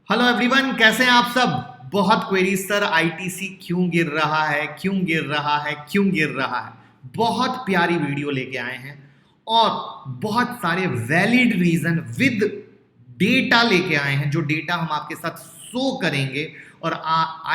Hello everyone, कैसे हैं आप सब। बहुत क्वेरीज सर, आईटीसी क्यों गिर रहा है, क्यों गिर रहा है, क्यों गिर रहा है। बहुत प्यारी वीडियो लेके आए हैं और बहुत सारे वैलिड रीजन विद डेटा लेके आए हैं, जो डेटा हम आपके साथ शो करेंगे और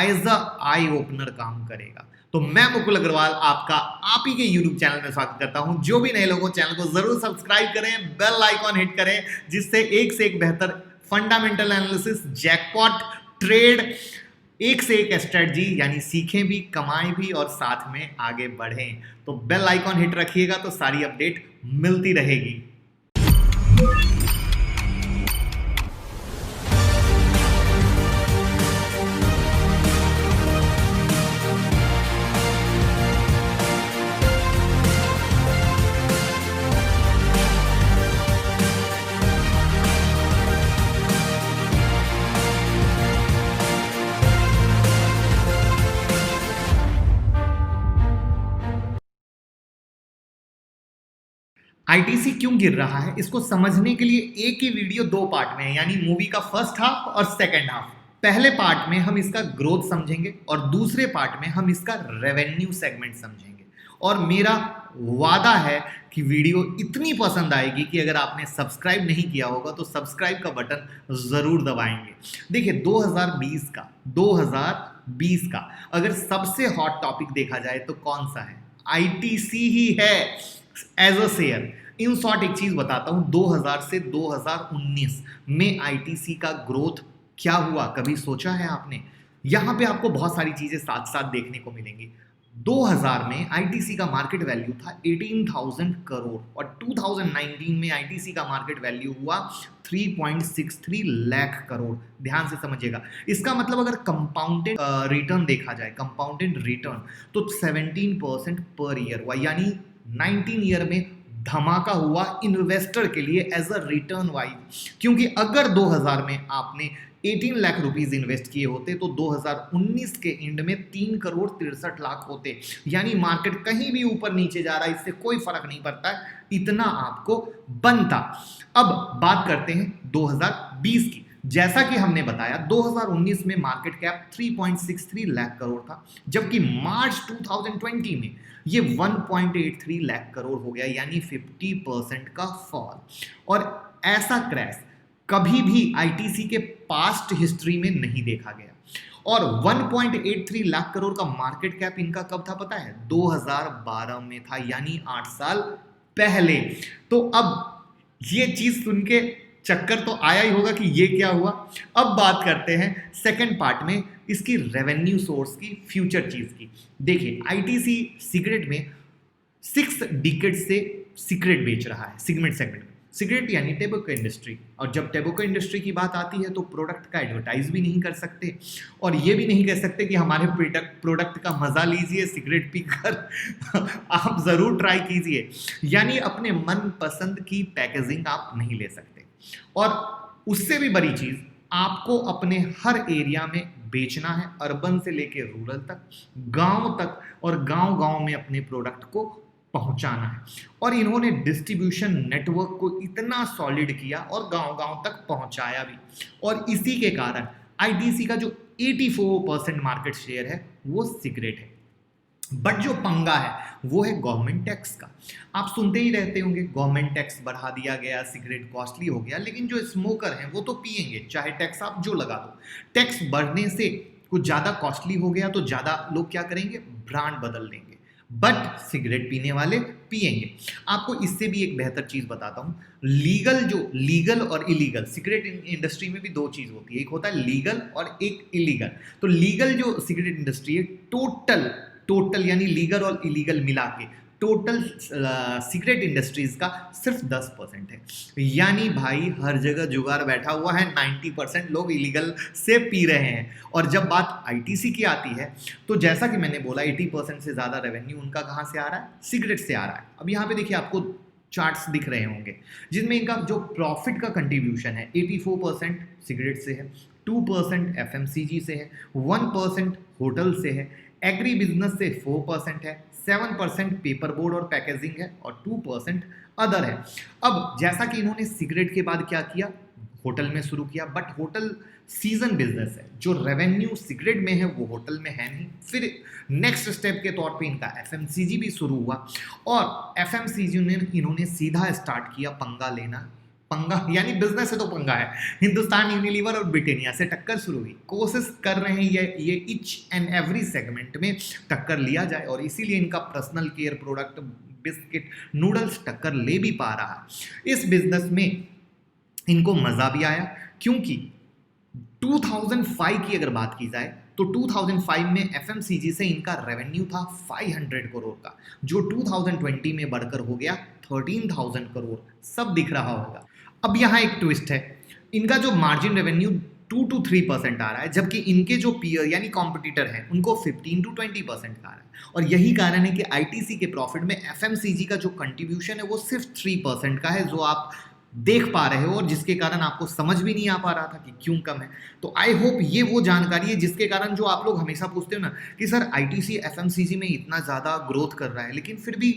एज अ आई ओपनर काम करेगा। तो मैं मुकुल अग्रवाल आपका आप ही के यूट्यूब चैनल में स्वागत करता हूं। जो भी नए लोगों, चैनल को जरूर सब्सक्राइब करें, बेल आइकॉन हिट करें, जिससे एक से एक बेहतर फंडामेंटल एनालिसिस, जैकपॉट, ट्रेड, एक से एक स्ट्रेटजी यानी सीखें भी, कमाएं भी और साथ में आगे बढ़ें। तो बेल आइकॉन हिट रखिएगा तो सारी अपडेट मिलती रहेगी। आईटीसी क्यों गिर रहा है, इसको समझने के लिए एक ही वीडियो दो पार्ट में है, यानी मूवी का फर्स्ट हाफ और सेकंड हाफ। पहले पार्ट में हम इसका ग्रोथ समझेंगे और दूसरे पार्ट में हम इसका रेवेन्यू सेगमेंट समझेंगे। और मेरा वादा है कि वीडियो इतनी पसंद आएगी कि अगर आपने सब्सक्राइब नहीं किया होगा तो सब्सक्राइब का बटन जरूर दबाएंगे। देखिए 2020 का अगर सबसे हॉट टॉपिक देखा जाए तो कौन सा है? आईटीसी ही है as a share. In short एक चीज बताता हूं, 2000 से 2019 में आईटीसी का ग्रोथ क्या हुआ, कभी सोचा है आपने? यहां पे आपको बहुत सारी चीजें साथ साथ देखने को मिलेंगी। 2000 में आईटीसी का मार्केट वैल्यू था 18,000 करोड़ और 2019 में आईटीसी का मार्केट वैल्यू हुआ 3.63 लाख करोड़। ध्यान से समझिएगा, इसका मतलब अगर कंपाउंडेड रिटर्न देखा जाए, कंपाउंडेड रिटर्न, तो 17% पर ईयर हुआ, यानी 19 ईयर में धमाका हुआ इन्वेस्टर के लिए एज अ रिटर्न वाइज। क्योंकि अगर 2000 में आपने 18 लाख रुपीस इन्वेस्ट किए होते तो 2019 के एंड में 3 करोड़ 63 लाख होते, यानी मार्केट कहीं भी ऊपर नीचे जा रहा है, इससे कोई फर्क नहीं पड़ता है, इतना आपको बनता। अब बात करते हैं 2020 की। जैसा कि हमने बताया 2019 में मार्केट कैप 3.63 लाख करोड़ था, जबकि मार्च 2020 में ये 1.83 लाख करोड़ हो गया, यानी 50% का फॉल। और ऐसा क्रैश कभी भी आईटीसी के पास्ट हिस्ट्री में नहीं देखा गया। और 1.83 लाख करोड़ का मार्केट कैप इनका कब था पता है? 2012 में था, यानी 8 साल पहले। तो अब ये चीज सुन के चक्कर तो आया ही होगा कि ये क्या हुआ। अब बात करते हैं सेकंड पार्ट में इसकी रेवेन्यू सोर्स की, फ्यूचर चीज की। देखिए आईटीसी सिगरेट में 6 डिकेड से सिगरेट बेच रहा है, सेगमेंट में। सिगरेट यानी टेबको इंडस्ट्री, और जब टेबको इंडस्ट्री की बात आती है तो प्रोडक्ट का एडवर्टाइज भी नहीं कर सकते और ये भी नहीं कह सकते कि हमारे प्रोडक्ट का मजा लीजिए सिगरेट पीकर आप जरूर ट्राई कीजिए, यानी अपने मन पसंद की पैकेजिंग आप नहीं ले सकते। और उससे भी बड़ी चीज, आपको अपने हर एरिया में बेचना है, अर्बन से लेके रूरल तक, गांव तक, और गांव में अपने प्रोडक्ट को पहुंचाना है। और इन्होंने डिस्ट्रीब्यूशन नेटवर्क को इतना सॉलिड किया और गांव तक पहुंचाया भी, और इसी के कारण आईटीसी का जो 84% मार्केट शेयर है वो सिगरेट है। बट जो पंगा है वो है गवर्नमेंट टैक्स का। आप सुनते ही रहते होंगे गवर्नमेंट टैक्स बढ़ा दिया गया, सिगरेट कॉस्टली हो गया, लेकिन जो स्मोकर हैं वो तो पिएंगे, चाहे टैक्स आप जो लगा दो। टैक्स बढ़ने से कुछ ज्यादा कॉस्टली हो गया तो ज्यादा लोग क्या करेंगे, ब्रांड बदल देंगे, बट सिगरेट पीने वाले पिएंगे। आपको इससे भी एक बेहतर चीज बताता हूं, लीगल और इलीगल, सिगरेट इंडस्ट्री में भी दो चीज होती है, एक होता है लीगल और एक इलीगल। तो लीगल जो सिगरेट इंडस्ट्री है, टोटल यानी लीगल और इलीगल मिला के टोटल सिगरेट इंडस्ट्रीज का सिर्फ 10% है, यानी भाई हर जगह जुगाड़ बैठा हुआ है, 90% लोग इलीगल से पी रहे हैं। और जब बात आईटीसी की आती है तो जैसा कि मैंने बोला 80% से ज्यादा रेवेन्यू उनका कहां से आ रहा है, सिगरेट से आ रहा है। अब यहाँ पे देखिए आपको चार्ट्स दिख रहे होंगे जिनमें इनका जो प्रॉफिट का कंट्रीब्यूशन है 84% सिगरेट से है, 2% एफएमसीजी से है, 1% होटल से है, एग्री बिजनेस से 4% है, 7% पेपर बोर्ड और पैकेजिंग है और 2% अदर है। अब जैसा कि इन्होंने सिगरेट के बाद क्या किया, होटल में शुरू किया, बट होटल सीजन बिजनेस है, जो रेवेन्यू सिगरेट में है वो होटल में है नहीं। फिर नेक्स्ट स्टेप के तौर पे इनका एफएमसीजी भी शुरू हुआ, और एफएमसीजी ने इन्होंने सीधा स्टार्ट किया पंगा लेना। पंगा यानी बिजनेस है तो पंगा है। हिंदुस्तान यूनिलीवर और ब्रिटेनिया से टक्कर शुरू हुई, कोशिश कर रहे हैं ये ईच एंड एवरी सेगमेंट में टक्कर लिया जाए, और इसीलिए इनका personal care product, biscuit, noodles टक्कर ले भी पा रहा है। इस बिजनेस में इनको मजा भी आया, क्योंकि 2005 की अगर बात की जाए तो 2005 में एफएमसीजी से इनका रेवेन्यू था 500 करोड़ का, जो 2020 में बढ़कर हो गया 13,000 करोड़। सब दिख रहा होगा। अब यहाँ एक ट्विस्ट है, इनका जो मार्जिन रेवेन्यू 2 to 3% आ रहा है, जबकि इनके जो पीयर यानी कॉम्पिटिटर हैं उनको 15 to 20% का आ रहा है। और यही कारण है कि आईटीसी के प्रॉफिट में एफएमसीजी का जो कंट्रीब्यूशन है वो सिर्फ 3% का है, जो आप देख पा रहे हो, और जिसके कारण आपको समझ भी नहीं आ पा रहा था कि क्यों कम है। तो आई होप ये वो जानकारी है जिसके कारण जो आप लोग हमेशा पूछते हो ना कि सर आईटीसी एफएमसीजी में इतना ज़्यादा ग्रोथ कर रहा है, लेकिन फिर भी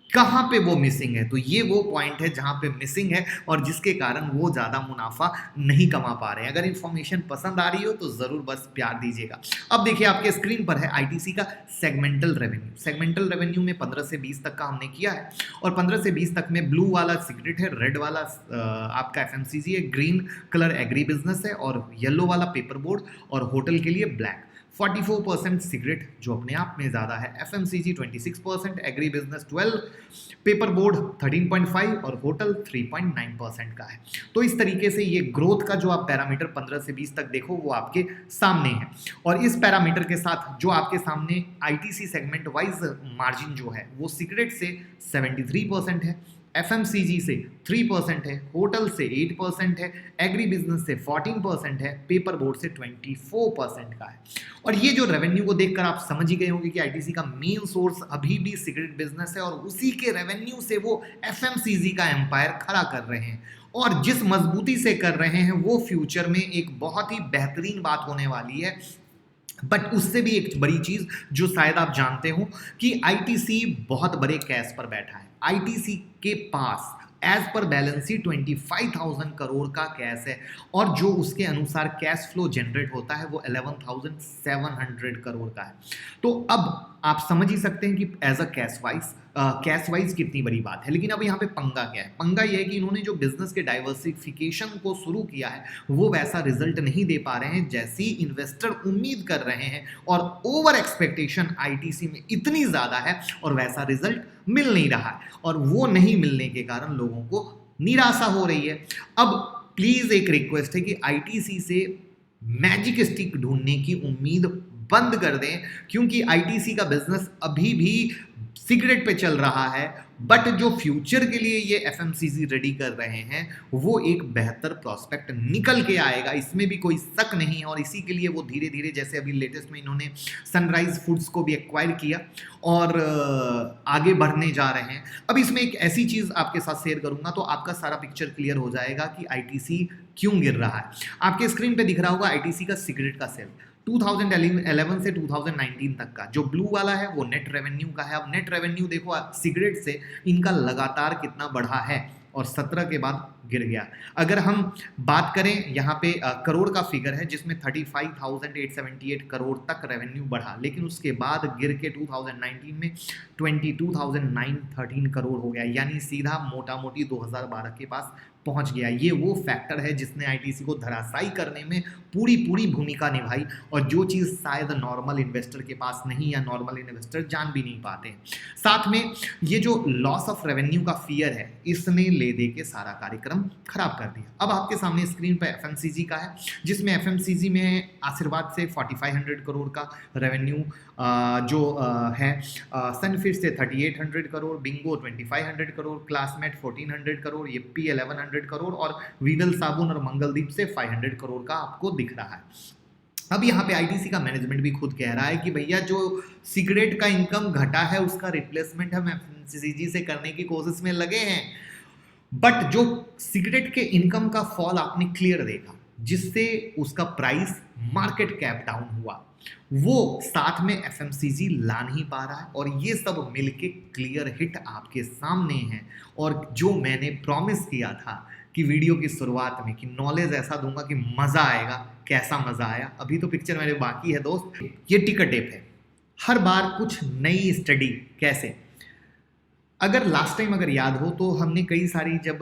कहाँ पे वो मिसिंग है। तो ये वो पॉइंट है जहाँ पे मिसिंग है, और जिसके कारण वो ज़्यादा मुनाफा नहीं कमा पा रहे हैं। अगर इन्फॉर्मेशन पसंद आ रही हो तो ज़रूर बस प्यार दीजिएगा। अब देखिए आपके स्क्रीन पर है आईटीसी का सेगमेंटल रेवेन्यू। सेगमेंटल रेवेन्यू में 15 से 20 तक का हमने किया है, और 15 से 20 तक में ब्लू वाला सिगरेट है, रेड वाला आपका एफएमसीजी है, ग्रीन कलर एग्री बिजनेस है, और येलो वाला पेपर बोर्ड, और होटल के लिए ब्लैक। 44% सिगरेट जो अपने आप में ज़्यादा है, FMCG 26%, agri business 12%, paper board 13.5% और होटल 3.9% का है। तो इस तरीके से ये ग्रोथ का जो आप पैरामीटर 15 से 20 तक देखो वो आपके सामने है, और इस पैरामीटर के साथ जो आपके सामने आईटीसी सेगमेंट वाइज मार्जिन जो है वो सिगरेट से 73% है, एफएमसीजी से 3% है, होटल से 8% है, एग्री बिजनेस से 14% है, पेपर बोर्ड से 24% का है। और ये जो रेवेन्यू को देखकर आप समझ ही गए होंगे कि आईटीसी का मेन सोर्स अभी भी सिगरेट बिजनेस है, और उसी के रेवेन्यू से वो एफएमसीजी का एम्पायर खड़ा कर रहे हैं, और जिस मजबूती से कर रहे हैं वो फ्यूचर में एक बहुत ही बेहतरीन बात होने वाली है। बट उससे भी एक बड़ी चीज जो शायद आप जानते हो कि आईटीसी बहुत बड़े कैश पर बैठा है। आईटीसी के पास as per balance sheet 25,000 crore का कैश है, और जो उसके अनुसार कैश फ्लो जनरेट होता है वो 11,700 करोड़ का है। तो अब आप समझ ही सकते हैं कि एज अ कैश वाइज कितनी बड़ी बात है। लेकिन अब यहाँ पे पंगा क्या है? पंगा ये है कि इन्होंने जो बिजनेस के डाइवर्सिफिकेशन को शुरू किया है वो वैसा रिजल्ट नहीं दे पा रहे हैं जैसी इन्वेस्टर उम्मीद कर रहे हैं, और ओवर एक्सपेक्टेशन आईटीसी में इतनी ज़्यादा है और वैसा रिजल्ट मिल नहीं रहा है, और वो नहीं मिलने के कारण लोगों को निराशा हो रही है। अब प्लीज़ एक रिक्वेस्ट है कि आईटीसी से मैजिक स्टिक ढूंढने की उम्मीद बंद कर दें, क्योंकि आईटीसी का बिजनेस अभी भी सिगरेट पे चल रहा है, बट जो फ्यूचर के लिए ये एफएमसीजी रेडी कर रहे हैं वो एक बेहतर प्रोस्पेक्ट निकल के आएगा, इसमें भी कोई शक नहीं है। और इसी के लिए वो धीरे धीरे, जैसे अभी लेटेस्ट में इन्होंने सनराइज फूड्स को भी एक्वायर किया और आगे बढ़ने जा रहे हैं। अब इसमें एक ऐसी चीज़ आपके साथ शेयर करूंगा तो आपका सारा पिक्चर क्लियर हो जाएगा कि आईटीसी क्यों गिर रहा है। आपके स्क्रीन पे दिख रहा होगा आईटीसी का सिगरेट का सेल 2011 से 2019 तक का जो ब्लू वाला है वो नेट रेवेन्यू का है। अब नेट रेवेन्यू देखो सिगरेट से इनका लगातार कितना बढ़ा है, और 17 के बाद गिर गया। अगर हम बात करें यहाँ पे करोड़ का फिगर है जिसमें 35,878 करोड़ तक रेवेन्यू बढ़ा, लेकिन उसके बाद गिर के 2019 में 22,913 करोड़ हो गया, यानी सीधा मोटा मोटी 2012 के पास पहुंच गया। ये वो फैक्टर है जिसने आईटीसी को धराशायी करने में पूरी भूमिका निभाई, और जो चीज़ शायद नॉर्मल इन्वेस्टर के पास नहीं, या नॉर्मल इन्वेस्टर जान भी नहीं पाते। साथ में ये जो लॉस ऑफ रेवेन्यू का फियर है इसने ले दे के सारा कार्यक्रम खराब कर दिया। अब आपके सामने स्क्रीन पर एफएमसीजी का है, जिसमें एफएमसीजी में आशीर्वाद से 4500 करोड़ का रेवेन्यू जो है, सनफिश से 3800 crore, Bingo 2500 crore, classmate 1400 crore, Yippee 1100 crore, और वीगल साबुन और मंगलदीप से 500 करोड़ का आपको दिख रहा है। अब यहाँ पे आईटीसी का मैनेजमेंट भी खुद कह रहा है कि भैया जो सिगरेट का इनकम घटा है उसका रिप्लेसमेंट हम एफएमसीजी से करने की कोशिश में लगे हैं। बट जो सिगरेट के इनकम का फॉल आपने क्लियर देखा, जिससे उसका प्राइस मार्केट कैप डाउन हुआ, वो साथ में एफएमसीजी ला नहीं पा रहा है, और ये सब मिलके क्लियर हिट आपके सामने है। और जो मैंने प्रॉमिस किया था कि वीडियो की शुरुआत में कि नॉलेज ऐसा दूंगा कि मजा आएगा। कैसा मजा आया, अभी तो पिक्चर मेरे बाकी है दोस्त। ये टिकर टेप है, हर बार कुछ नई स्टडी। कैसे, अगर लास्ट टाइम अगर याद हो तो हमने कई सारी जब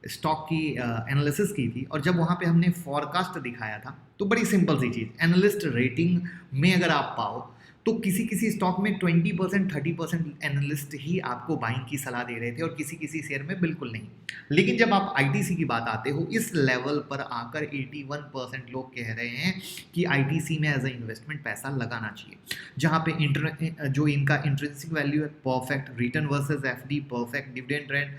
स्टॉक की एनालिसिस की थी और जब वहाँ पे हमने फॉरकास्ट दिखाया था, तो बड़ी सिंपल सी चीज़, एनालिस्ट रेटिंग में अगर आप पाओ तो किसी किसी स्टॉक में 20% 30% एनालिस्ट ही आपको बाइंग की सलाह दे रहे थे और किसी किसी शेयर में बिल्कुल नहीं। लेकिन जब आप आईटीसी की बात आते हो, इस लेवल पर आकर 81% लोग कह रहे हैं कि आईटीसी में एज ए इन्वेस्टमेंट पैसा लगाना चाहिए, जहाँ पे जो इनका इंट्रिंसिक वैल्यू है perfect, return versus FD perfect, dividend trend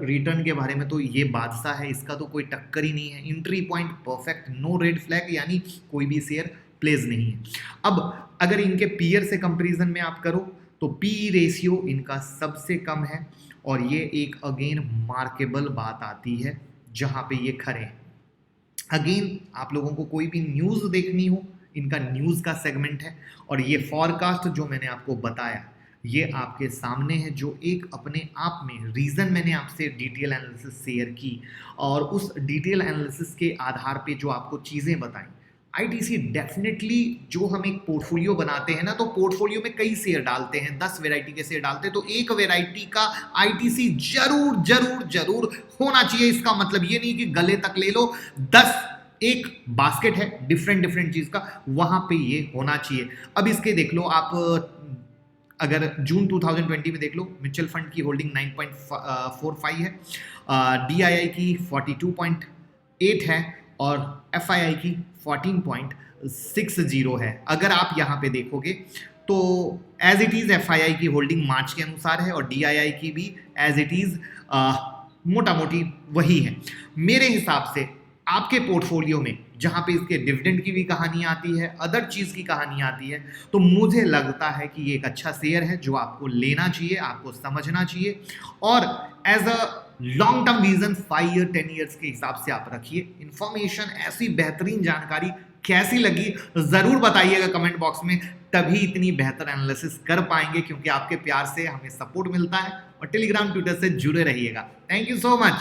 return के बारे में तो ये बादशाह है, इसका तो कोई टक्कर ही नहीं है, entry point perfect, no red flag, यानी कोई भी शेयर प्लेस नहीं है। अब अगर इनके पीयर से कंपैरिजन में आप करो तो पी रेशियो इनका सबसे कम है और ये एक अगेन मार्केबल बात आती है जहां पे ये खड़े हैं। अगेन आप लोगों को कोई भी न्यूज़ देखनी हो, इनका न्यूज़ का सेगमेंट है और ये फॉरकास्ट जो मैंने आपको बताया ये आपके सामने है, जो एक अपने आप में रीज़न मैंने आपसे डिटेल एनालिसिस शेयर की और उस डिटेल एनालिसिस के आधार पे जो आपको चीज़ें बताई। आईटीसी डेफिनेटली, जो हम एक पोर्टफोलियो बनाते हैं ना, तो पोर्टफोलियो में कई शेयर डालते हैं, 10 वैरायटी के शेयर डालते हैं, तो एक वैरायटी का आईटीसी जरूर जरूर जरूर होना चाहिए। इसका मतलब ये नहीं कि गले तक ले लो, 10 एक बास्केट है डिफरेंट डिफरेंट चीज का, वहां पे ये होना चाहिए। अब इसके देख लो आप, अगर जून 2020 में देख लो, म्यूचुअल फंड की होल्डिंग 9.45 है, डीआईआई की 42.8 है और एफआईआई की 14.60 है। अगर आप यहाँ पे देखोगे तो एज इट इज एफआईआई की होल्डिंग मार्च के अनुसार है और डीआईआई की भी एज इट इज मोटा मोटी वही है। मेरे हिसाब से आपके पोर्टफोलियो में जहाँ पे इसके डिविडेंड की भी कहानी आती है, अदर चीज़ की कहानी आती है, तो मुझे लगता है कि ये एक अच्छा शेयर है जो आपको लेना चाहिए, आपको समझना चाहिए और as a long term vision 5 year 10 years के हिसाब से आप रखिए। इंफॉर्मेशन, ऐसी बेहतरीन जानकारी कैसी लगी जरूर बताइएगा कमेंट बॉक्स में, तभी इतनी बेहतर एनालिसिस कर पाएंगे, क्योंकि आपके प्यार से हमें सपोर्ट मिलता है। और टेलीग्राम ट्विटर से जुड़े रहिएगा। Thank you so much.